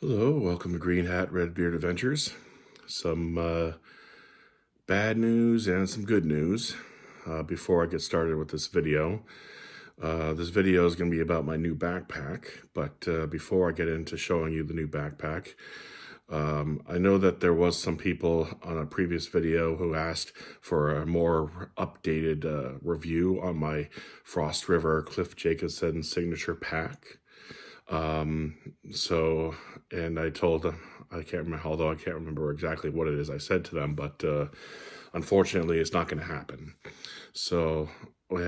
Hello, welcome to Greenhat-Redbeard Adventures. Some bad news and some good news before I get started with this video. This video is going to be about my new backpack, but before I get into showing you the new backpack, I know that there was some people on a previous video who asked for a more updated review on my Frost River Cliff Jacobson signature pack. And I told them, I can't remember, although I can't remember exactly what it is I said to them, but unfortunately it's not going to happen. So what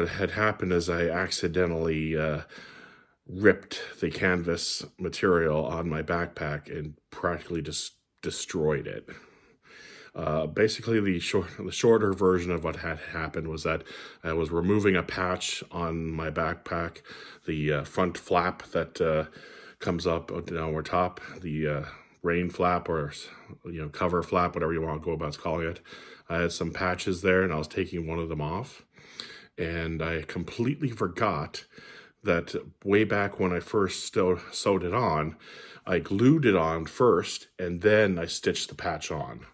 had happened is I accidentally ripped the canvas material on my backpack and practically just destroyed it. Basically, the shorter version of what had happened was that I was removing a patch on my backpack, the front flap that comes up down over top, the rain flap or cover flap, whatever you want to go about calling it. I had some patches there, and I was taking one of them off, and I completely forgot that way back when I first sewed it on, I glued it on first, and then I stitched the patch on.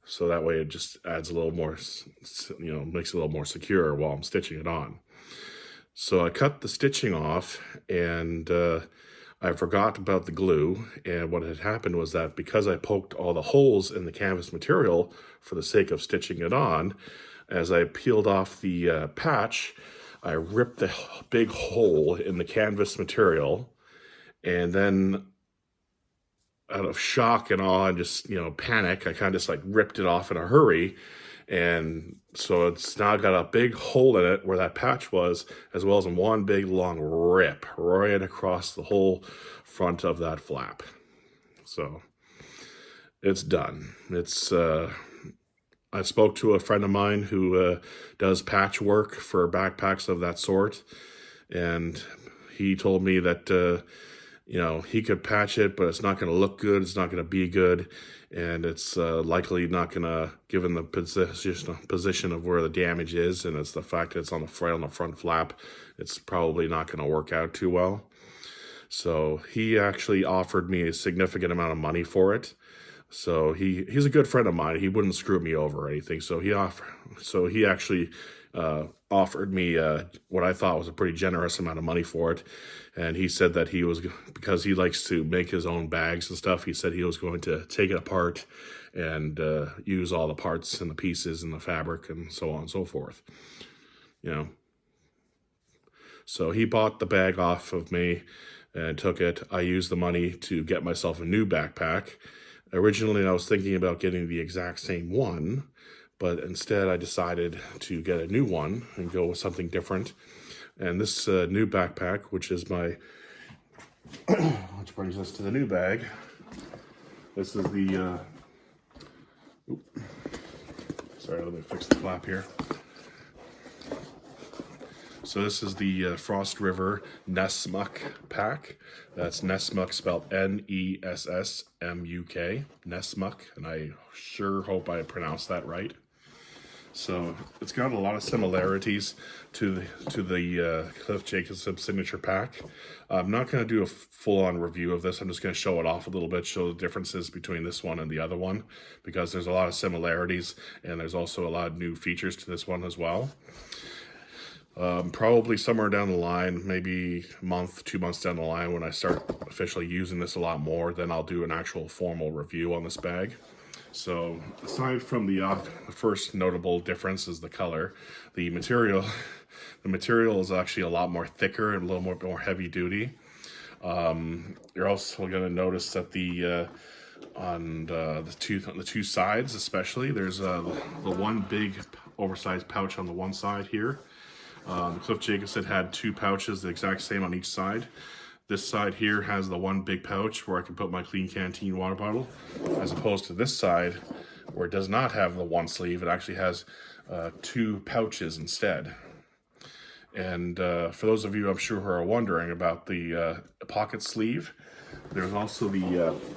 So that way it just adds a little more, makes it a little more secure while I'm stitching it on. So I cut the stitching off, and I forgot about the glue. And what had happened was that because I poked all the holes in the canvas material for the sake of stitching it on, as I peeled off the patch, I ripped the big hole in the canvas material, and then out of shock and awe and just, panic, I kind of just like ripped it off in a hurry. And so it's now got a big hole in it where that patch was, as well as one big long rip right across the whole front of that flap. So it's done. I spoke to a friend of mine who does patchwork for backpacks of that sort, and he told me that he could patch it, but it's not going to look good. It's not going to be good. And it's likely not going to, given the position of where the damage is, and it's the fact that it's on the front flap, it's probably not going to work out too well. So he actually offered me a significant amount of money for it. So he's a good friend of mine. He wouldn't screw me over or anything. So he actually offered me what I thought was a pretty generous amount of money for it. And he said that because he likes to make his own bags and stuff, he said he was going to take it apart and use all the parts and the pieces and the fabric and so on and so forth. So he bought the bag off of me and took it. I used the money to get myself a new backpack. Originally, I was thinking about getting the exact same one, but instead I decided to get a new one and go with something different. And this new backpack, which is which brings us to the new bag. This is the, sorry, let me fix the flap here. So this is the Frost River Nessmuk pack. That's Nessmuk, spelled Nessmuk, Nessmuk, and I sure hope I pronounced that right. So it's got a lot of similarities to the Cliff Jacobson signature pack. I'm not going to do a full-on review of this. I'm just going to show it off a little bit, show the differences between this one and the other one, because there's a lot of similarities, and there's also a lot of new features to this one as well. Probably somewhere down the line, maybe a month, 2 months down the line, when I start officially using this a lot more, then I'll do an actual formal review on this bag. So aside from the first notable difference is the color, the material is actually a lot more thicker and a little more heavy duty. You're also going to notice that on the two sides, especially, there's the one big oversized pouch on the one side here. The Cliff Jacobson had two pouches, the exact same on each side. This side here has the one big pouch where I can put my Clean Canteen water bottle, as opposed to this side where it does not have the one sleeve. It actually has two pouches instead. And for those of you, I'm sure, who are wondering about the pocket sleeve, there's also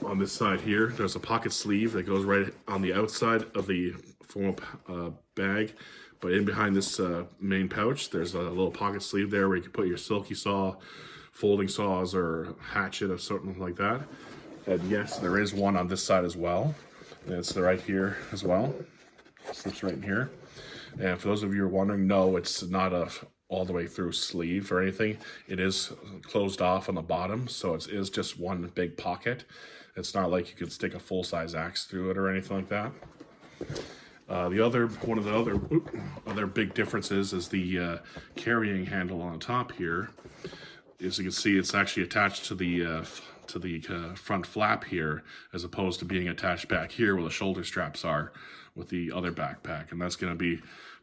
on this side here, there's a pocket sleeve that goes right on the outside of the formal bag. But in behind this main pouch, there's a little pocket sleeve there where you can put your silky saw folding saws or hatchet or something like that. And yes, there is one on this side as well. And it's right here as well. It slips right in here. And for those of you who are wondering, no, it's not a all the way through sleeve or anything. It is closed off on the bottom, so it is just one big pocket. It's not like you could stick a full-size axe through it or anything like that. One of the other big differences is the carrying handle on top here. As you can see, it's actually attached to the front flap here, as opposed to being attached back here where the shoulder straps are with the other backpack. And that's going to be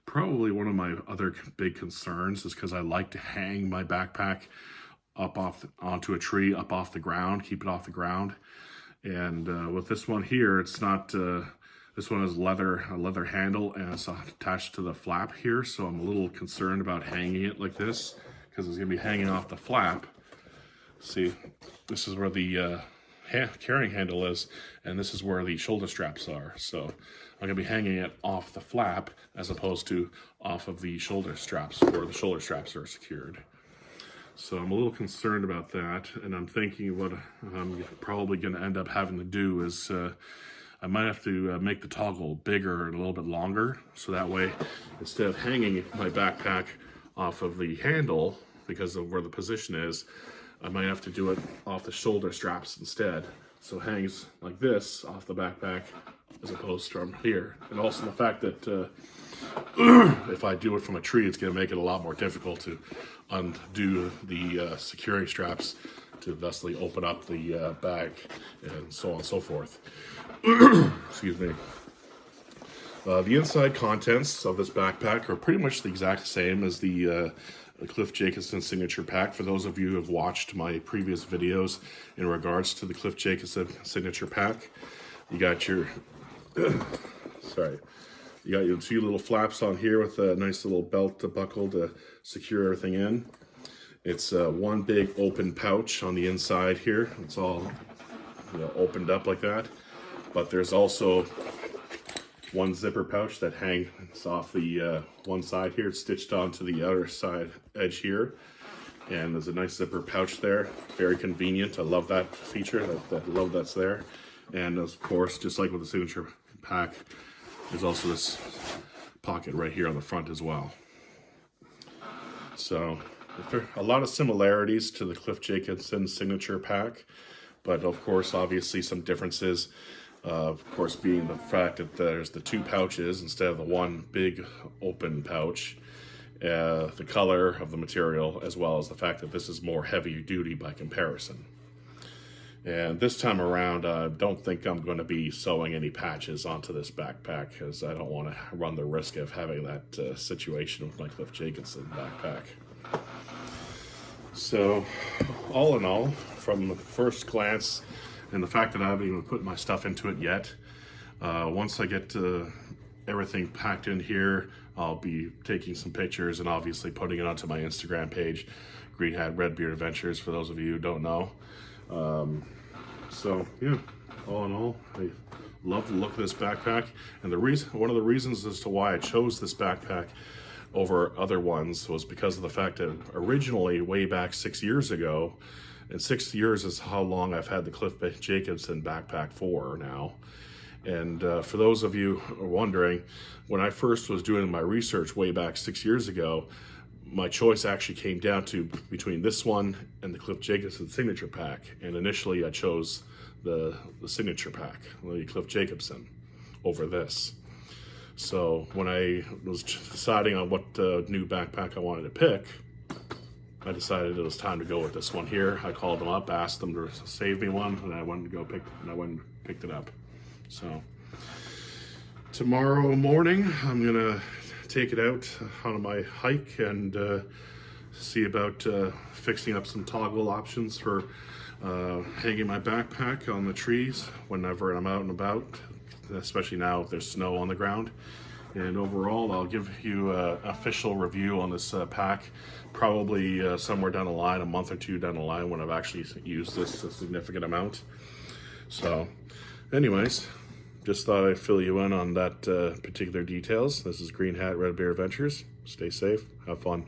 probably one of my other big concerns, is because I like to hang my backpack onto a tree, up off the ground, keep it off the ground. And with this one here, it's not. This one has a leather handle, and it's attached to the flap here. So I'm a little concerned about hanging it like this, because it's going to be hanging off the flap. See, this is where the carrying handle is, and this is where the shoulder straps are. So I'm going to be hanging it off the flap as opposed to off of the shoulder straps, where the shoulder straps are secured. So I'm a little concerned about that, and I'm thinking what I'm probably going to end up having to do is I might have to make the toggle bigger and a little bit longer, so that way, instead of hanging my backpack off of the handle because of where the position is, I might have to do it off the shoulder straps instead. So it hangs like this off the backpack as opposed to from here. And also the fact that if I do it from a tree, it's going to make it a lot more difficult to undo the securing straps to thusly open up the bag and so on and so forth. Excuse me. The inside contents of this backpack are pretty much the exact same as the Cliff Jacobson signature pack. For those of you who have watched my previous videos in regards to the Cliff Jacobson signature pack, you got your you got your two little flaps on here with a nice little belt buckle to secure everything in. It's one big open pouch on the inside here. It's all opened up like that. But there's also one zipper pouch that hangs off the one side here. It's stitched onto the outer side edge here. And there's a nice zipper pouch there. Very convenient. I love that feature. I love that's there. And of course, just like with the signature pack, there's also this pocket right here on the front as well. So there are a lot of similarities to the Cliff Jacobson signature pack, but of course, obviously some differences. Of course, being the fact that there's the two pouches instead of the one big open pouch, the color of the material, as well as the fact that this is more heavy duty by comparison. And this time around, I don't think I'm going to be sewing any patches onto this backpack, because I don't want to run the risk of having that situation with my Cliff Jacobson backpack. So, all in all, from the first glance, and the fact that I haven't even put my stuff into it yet, once I get everything packed in here, I'll be taking some pictures and obviously putting it onto my Instagram page, Greenhat-Redbeard Adventures, for those of you who don't know. So yeah, all in all, I love the look of this backpack, and one of the reasons as to why I chose this backpack over other ones was because of the fact that originally, way back 6 years ago, and 6 years is how long I've had the Cliff Jacobson backpack for now. And for those of you who are wondering, when I first was doing my research way back 6 years ago, my choice actually came down to between this one and the Cliff Jacobson signature pack. And initially I chose the signature pack, the Cliff Jacobson, over this. So when I was deciding on what new backpack I wanted to pick, I decided it was time to go with this one here. I called them up, asked them to save me one, and I went and picked it up. So tomorrow morning, I'm gonna take it out on my hike and see about fixing up some toggle options for hanging my backpack on the trees whenever I'm out and about, especially now if there's snow on the ground. And overall, I'll give you an official review on this pack probably somewhere down the line, a month or two down the line, when I've actually used this a significant amount. So anyways, just thought I'd fill you in on that particular details. This is Greenhat-Redbeard Adventures. Stay safe, have fun.